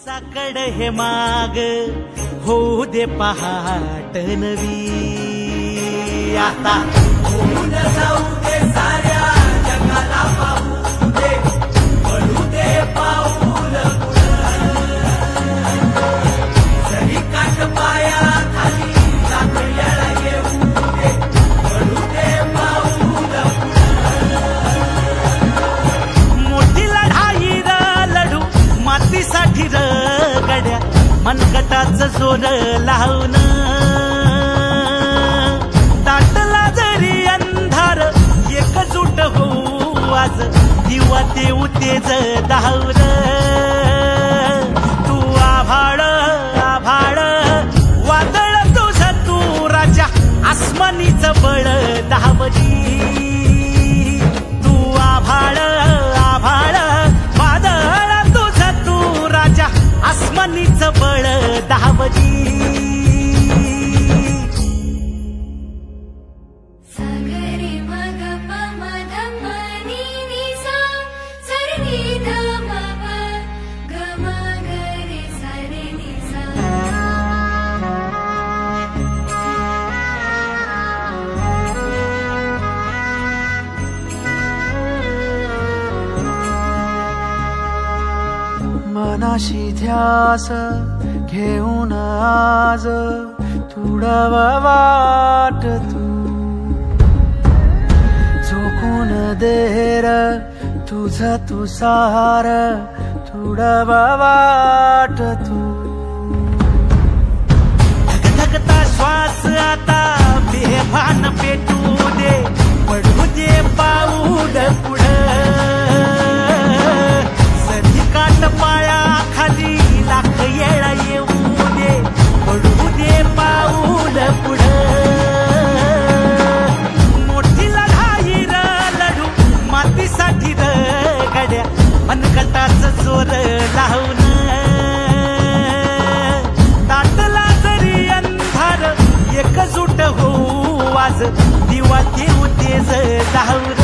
साकड हे माग होऊ दे पहाट नवी आता होऊन जाऊ दे साऱ्या जगाला पाहू दे पडू दे पाऊल जरी काट पाया खाली साकड्याला येऊ दे पडू दे पाऊल मोठी लढाई लढू मातीसाठी गड्या मनगटाचं जोर लावून दाटला जरी अंधार एकजूट होऊ आज दिवा देऊ तेज दावर तू आभाळ आभाळ वादळ तुझं तू राजा आसमानीचं बळ दावली तू आभाळ आभाळ वादळ तुझं तू राजा आसमानीचं बळ दावली मनाशी ध्यास घेऊन आज तुडवा वाट तू झोकून देर तुझ तू सार तुडवा वाट तू धगधगता श्वास आता बेभान पेटू दे पडू दे पाऊल पुढं पाया खाली लाख येळा येऊ दे पडू दे पाऊल पुढं मोठी लढाई लढू मातीसाठी गड्या मनगटाचं जोर लावून दाटला जरी अंधार एकजूट होऊ आज दिवा देऊ तेज दावर